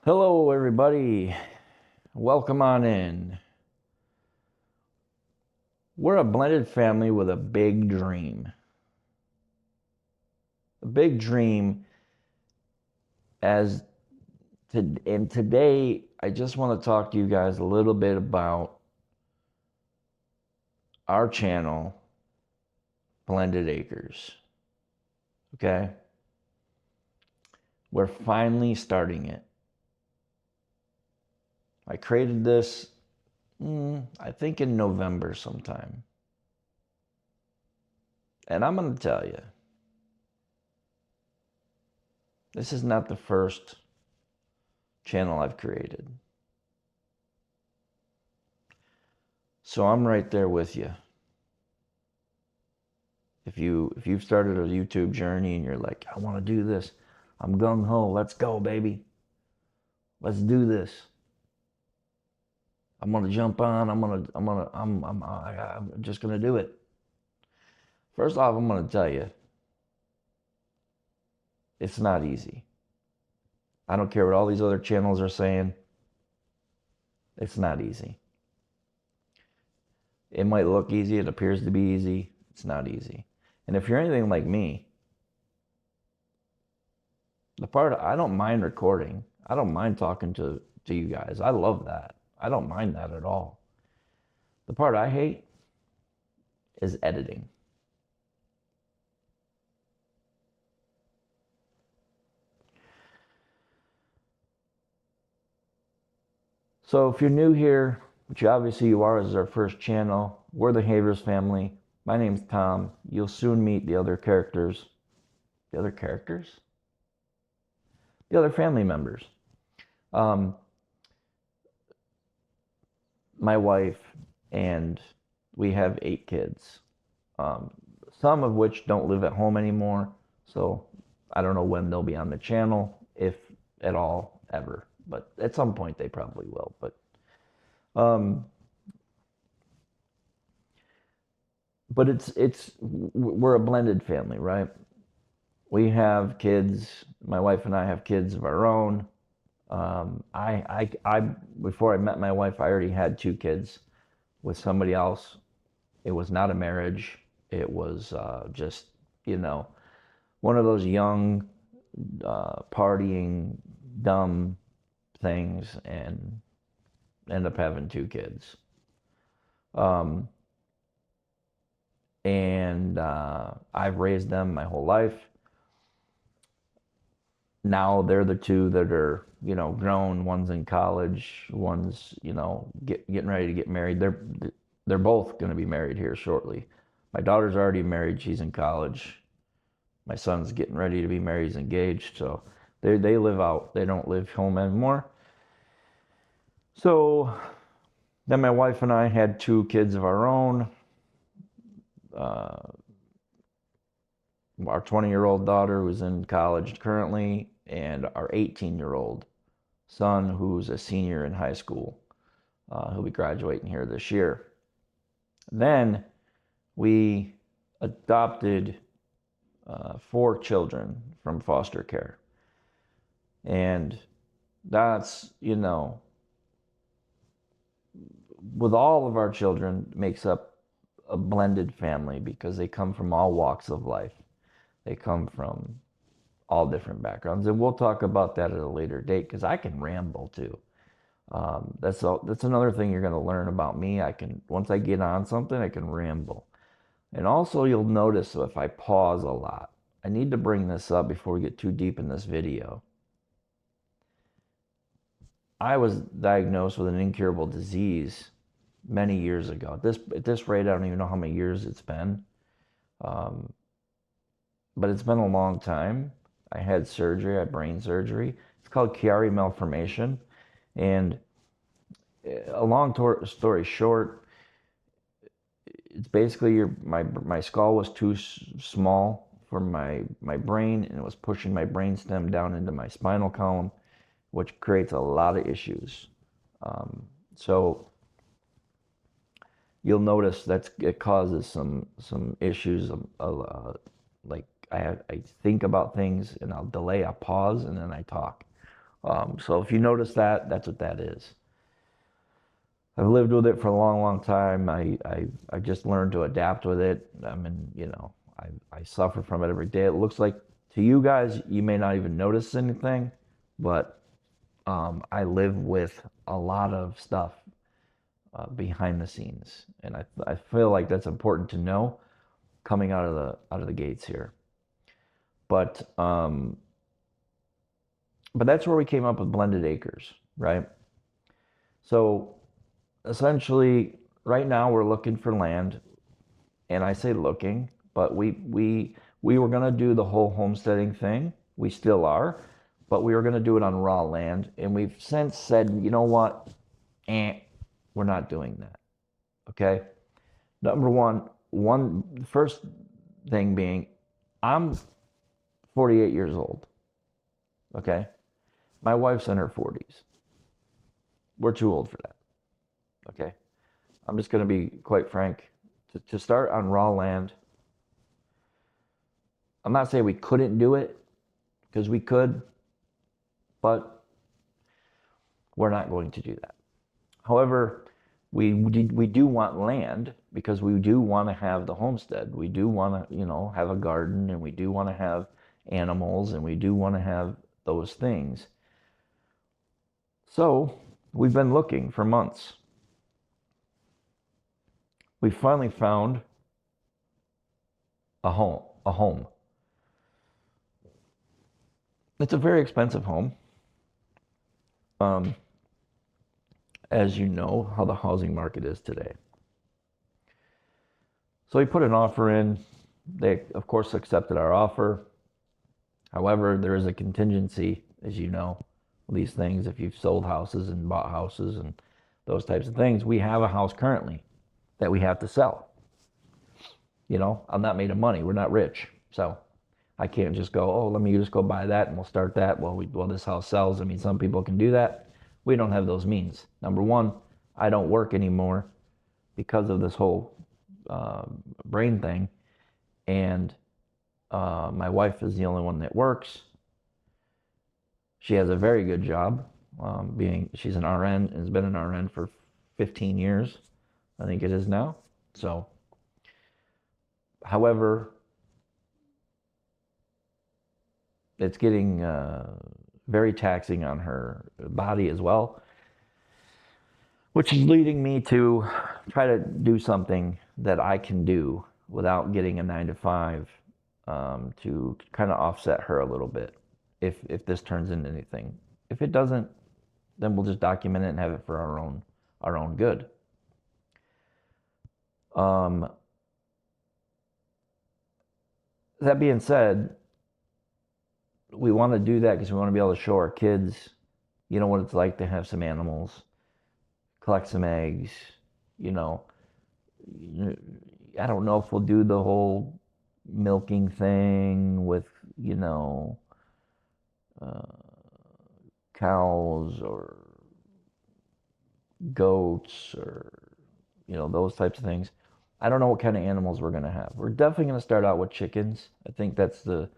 Hello, everybody. Welcome on in. We're a blended family with a big dream. A big dream and today I just want to talk to you guys a little bit about our channel, Blended Acres. Okay? We're finally starting it. I created this, I think in November sometime. And I'm going to tell you, this is not the first channel I've created. So I'm right there with you. If you've started a YouTube journey and you're like, I want to do this, I'm gung ho, let's go, baby. Let's do this. I'm gonna jump on. I'm just gonna do it. First off, I'm gonna tell you, it's not easy. I don't care what all these other channels are saying. It's not easy. It might look easy. It appears to be easy. It's not easy. And if you're anything like me, I don't mind recording. I don't mind talking to you guys. I love that. I don't mind that at all. The part I hate is editing. So if you're new here, which obviously you are, this is our first channel, we're the Havers family. My name's Tom. You'll soon meet the other characters. The other characters? The other family members. My wife, and we have 8 kids. Some of which don't live at home anymore, so I don't know when they'll be on the channel, if at all, ever. But at some point they probably will. But we're a blended family, right? We have kids. My wife and I have kids of our own. I before I met my wife, I already had 2 kids with somebody else. It was not a marriage. It was just, one of those young, partying, dumb things, and end up having 2 kids. And I've raised them my whole life. Now they're the 2 that are, grown. One's in college. One's, getting ready to get married. They're both going to be married here shortly. My daughter's already married. She's in college. My son's getting ready to be married. He's engaged. So they live out. They don't live home anymore. So then my wife and I had 2 kids of our own. Our 20-year-old daughter, who's in college currently, and our 18-year-old son, who's a senior in high school. He'll be graduating here this year. Then we adopted 4 children from foster care. And that's, with all of our children, makes up a blended family because they come from all walks of life. They come from all different backgrounds, and we'll talk about that at a later date because I can ramble too. That's another thing you're going to learn about me. Once I get on something, I can ramble. And also you'll notice if I pause a lot. I need to bring this up before we get too deep in this video. I was diagnosed with an incurable disease many years ago. At this rate, I don't even know how many years it's been. But it's been a long time. I had surgery, I had brain surgery. It's called Chiari malformation. And a long story short, it's basically my skull was too small for my brain, and it was pushing my brain stem down into my spinal column, which creates a lot of issues. So you'll notice it causes some issues, like I think about things and I'll delay, I'll pause, and then I talk. So if you notice that, that's what that is. I've lived with it for a long, long time. I just learned to adapt with it. I mean, I suffer from it every day. It looks like to you guys, you may not even notice anything, but I live with a lot of stuff behind the scenes, and I feel like that's important to know coming out of the gates here. But but that's where we came up with blended acres, right? So essentially, right now we're looking for land, and I say looking, but we were gonna do the whole homesteading thing. We still are, but we were gonna do it on raw land, and we've since said, you know what, we're not doing that. Okay. Number one first thing being, I'm 48 years old. Okay. My wife's in her 40s. We're too old for that. Okay. I'm just going to be quite frank. To start on raw land, I'm not saying we couldn't do it, because we could, but we're not going to do that. However, we do want land, because we do want to have the homestead. We do want to, have a garden, and we do want to have animals, and we do want to have those things. So we've been looking for months. We finally found a home. It's a very expensive home. As you know how the housing market is today. So we put an offer in. They, of course, accepted our offer. However, there is a contingency, as you know, these things. If you've sold houses and bought houses and those types of things, we have a house currently that we have to sell. I'm not made of money. We're not rich. So I can't just go, oh, let me just go buy that and we'll start that. Well, this house sells. I mean, some people can do that. We don't have those means. Number one, I don't work anymore because of this whole brain thing. And my wife is the only one that works. She has a very good job, she's an RN and has been an RN for 15 years, I think it is now. So, however, it's getting very taxing on her body as well, which is leading me to try to do something that I can do without getting a 9 to 5 to kind of offset her a little bit if this turns into anything. If it doesn't, then we'll just document it and have it for our own good. That being said, we want to do that because we want to be able to show our kids, what it's like to have some animals, collect some eggs, I don't know if we'll do the whole milking thing with, cows or goats or, those types of things. I don't know what kind of animals we're going to have. We're definitely going to start out with chickens. I think that's the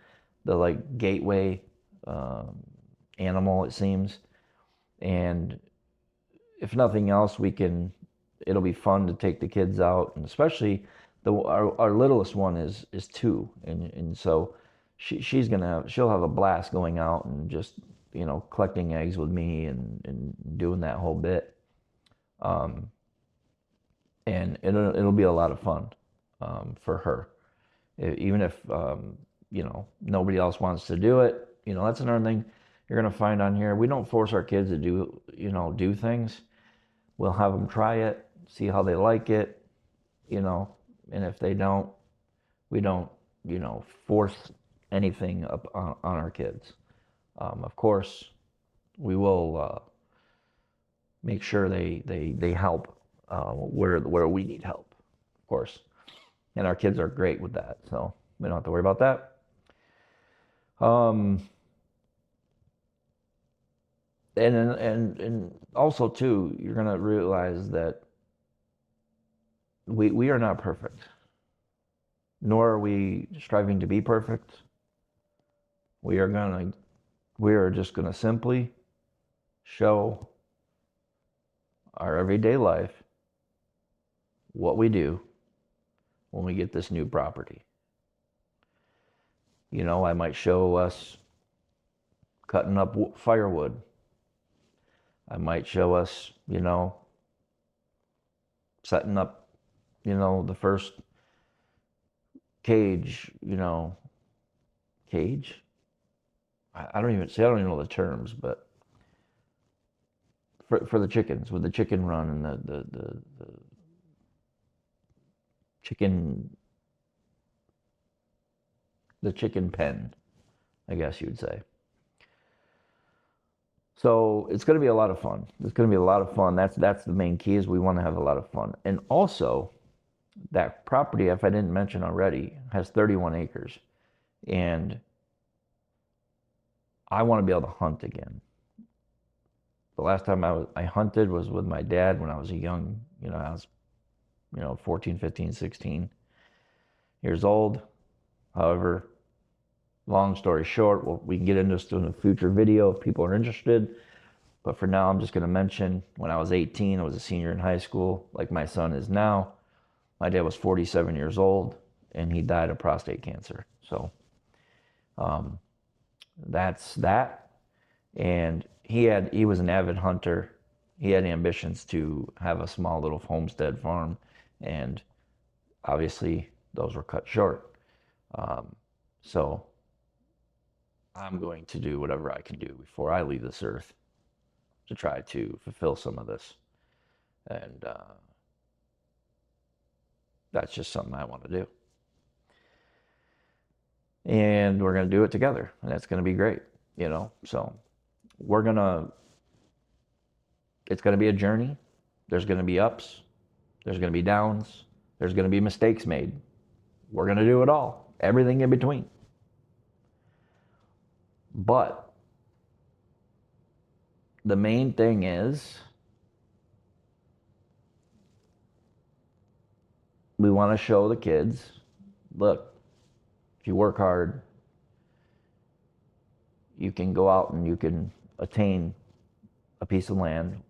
like gateway animal, it seems. And if nothing else, it'll be fun to take the kids out, and especially our littlest one is 2, and so she'll have a blast going out and just collecting eggs with me and doing that whole bit, and it'll be a lot of fun for her, even if nobody else wants to do it. That's another thing you're gonna find on here. We don't force our kids to do things. We'll have them try it, see how they like it, and if they don't, we don't, force anything up on our kids. Of course, we will make sure they help where we need help, of course. And our kids are great with that, so we don't have to worry about that. And also too, you're gonna realize that we are not perfect, nor are we striving to be perfect. We are just gonna simply show our everyday life what we do when we get this new property. You know, I might show us cutting up firewood. I might show us, you know, setting up, you know, the first cage, you know, cage? I don't even know the terms, but for the chickens, with the chicken run and the chicken, the chicken pen, I guess you would say. So it's going to be a lot of fun. It's going to be a lot of fun. That's the main key, is we want to have a lot of fun. And also, that property, if I didn't mention already, has 31 acres. And I want to be able to hunt again. The last time I hunted was with my dad when I was I was 14, 15, 16 years old. However, long story short, we can get into this in a future video if people are interested. But for now, I'm just going to mention when I was 18, I was a senior in high school, like my son is now. My dad was 47 years old, and he died of prostate cancer. So that's that. And he was an avid hunter. He had ambitions to have a small little homestead farm, and obviously those were cut short. So I'm going to do whatever I can do before I leave this earth to try to fulfill some of this. And that's just something I want to do. And we're going to do it together, and that's going to be great, you know. So it's going to be a journey. There's going to be ups, there's going to be downs, there's going to be mistakes made. We're going to do it all, everything in between. But the main thing is we want to show the kids, look, if you work hard, you can go out and you can attain a piece of land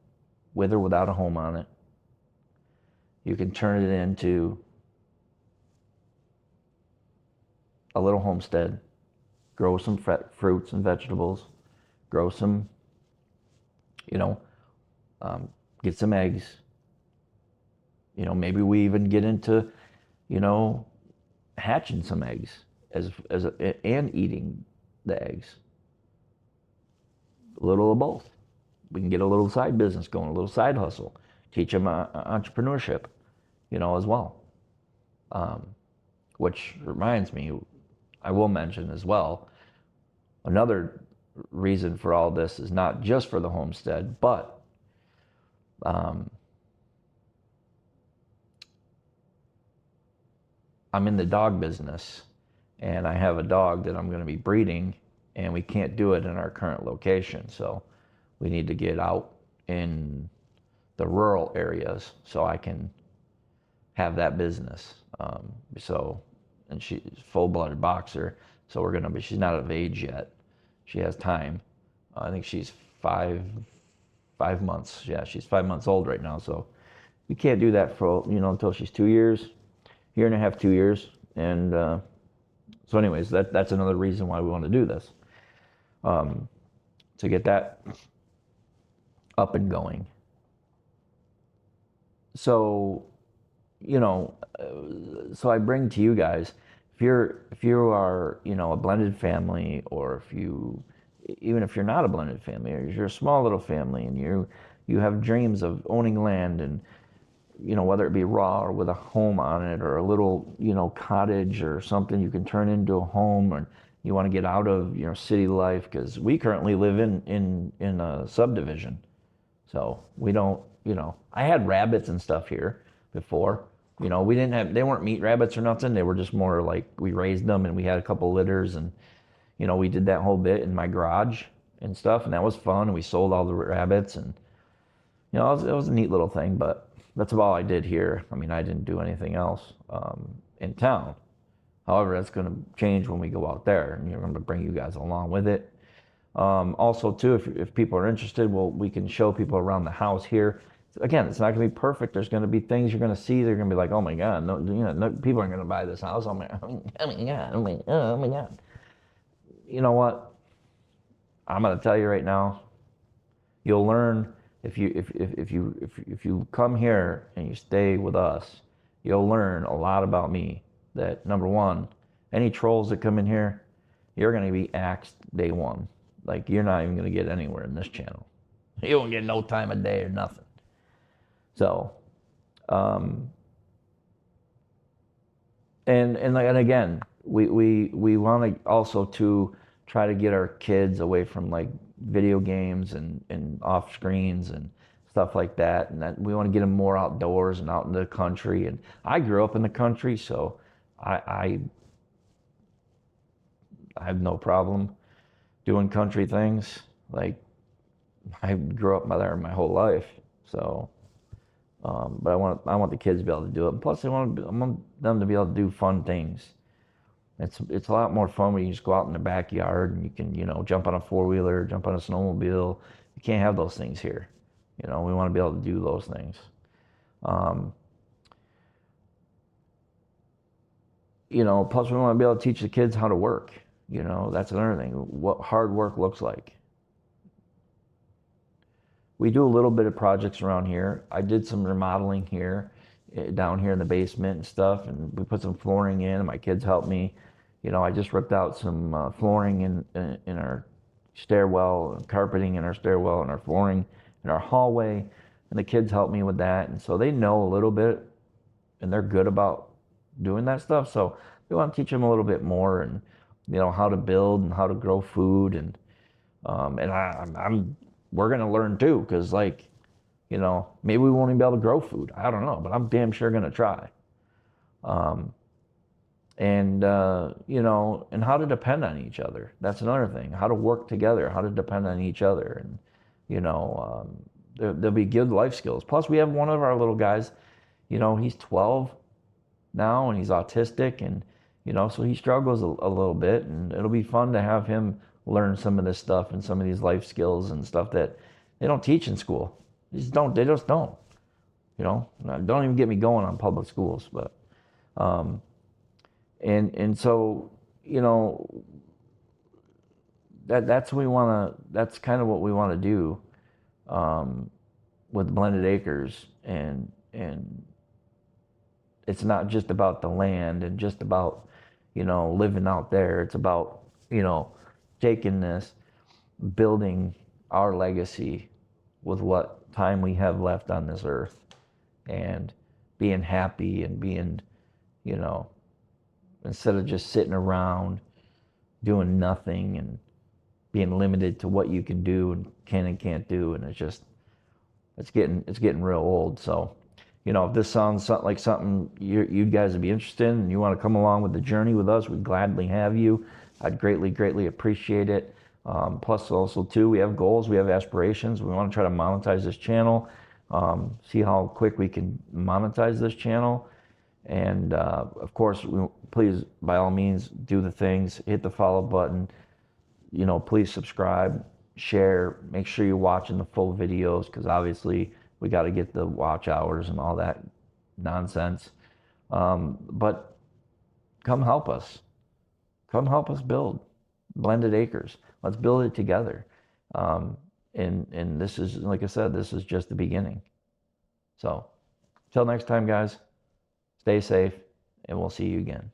with or without a home on it. You can turn it into a little homestead, grow some fruits and vegetables, grow some, get some eggs. Maybe we even get into, hatching some eggs and eating the eggs. A little of both. We can get a little side business going, a little side hustle, teach them entrepreneurship, as well. Which reminds me, I will mention as well, another reason for all this is not just for the homestead, but I'm in the dog business, and I have a dog that I'm going to be breeding, and we can't do it in our current location. So we need to get out in the rural areas so I can have that business. And she's full-blooded boxer, so she's not of age yet. She has time. I think she's 5 months. Yeah, she's 5 months old right now, so we can't do that for, until she's 2 years, year and a half, 2 years. And so anyways, that's another reason why we want to do this, to get that up and going. So, so I bring to you guys, if you are, a blended family, or even if you're not a blended family, or you're a small little family and you have dreams of owning land, and, whether it be raw or with a home on it, or a little, cottage or something you can turn into a home, or you want to get out of, city life, because we currently live in a subdivision. So we don't, I had rabbits and stuff here before. They weren't meat rabbits or nothing. They were just more like, we raised them, and we had a couple litters, and, we did that whole bit in my garage and stuff, and that was fun. And we sold all the rabbits, and, it was a neat little thing, but that's about all I did here. I mean, I didn't do anything else in town. However, that's going to change when we go out there, and I'm going to bring you guys along with it. Also, too, if people are interested, well, we can show people around the house here. Again, it's not going to be perfect. There's going to be things you're going to see. They're going to be like, oh my God, no, no, people aren't going to buy this house. Oh my God, oh my God. You know what? I'm going to tell you right now. You'll learn if you come here and you stay with us, you'll learn a lot about me. That number one, any trolls that come in here, you're going to be axed day one. Like you're not even going to get anywhere in this channel. You won't get no time of day or nothing. So, um, and again, we want to also to try to get our kids away from like video games and off screens and stuff like that, and that we want to get them more outdoors and out in the country. And I grew up in the country, so I I have no problem doing country things. Like I grew up there my whole life, so. But I want the kids to be able to do it. And plus, I want them to be able to do fun things. It's a lot more fun when you just go out in the backyard and you can jump on a four-wheeler, jump on a snowmobile. You can't have those things here. We want to be able to do those things. Um, Plus we want to be able to teach the kids how to work. That's another thing. What hard work looks like. We do a little bit of projects around here. I did some remodeling here, down here in the basement and stuff, and we put some flooring in, and my kids helped me. I just ripped out some flooring in our stairwell, carpeting in our stairwell, and our flooring in our hallway, and the kids helped me with that. And so they know a little bit, and they're good about doing that stuff. So we want to teach them a little bit more, and how to build and how to grow food, and I'm we're gonna learn too, because maybe we won't even be able to grow food. I don't know, but I'm damn sure gonna try. Um, and how to depend on each other. That's another thing. How to work together. How to depend on each other, and there'll be good life skills. Plus, we have one of our little guys. He's 12 now, and he's autistic, and so he struggles a little bit, and it'll be fun to have him learn some of this stuff and some of these life skills and stuff that they don't teach in school. They just don't. Don't even get me going on public schools, but and so that's kind of what we want to do with Blended Acres, and it's not just about the land and just about living out there. It's about taking this, building our legacy with what time we have left on this earth, and being happy and being, instead of just sitting around doing nothing and being limited to what you can do and can and can't do. And it's getting real old. So, if this sounds like something you guys would be interested in, and you want to come along with the journey with us, we'd gladly have you. I'd greatly appreciate it. Plus, also too, we have goals, we have aspirations. We want to try to monetize this channel, see how quick we can monetize this channel, and of course, please, by all means, do the things. Hit the follow button. Please subscribe, share. Make sure you're watching the full videos, because obviously we got to get the watch hours and all that nonsense. But come help us. Come help us build Blended Acres. Let's build it together. And this is, like I said, this is just the beginning. So, till next time, guys, stay safe, and we'll see you again.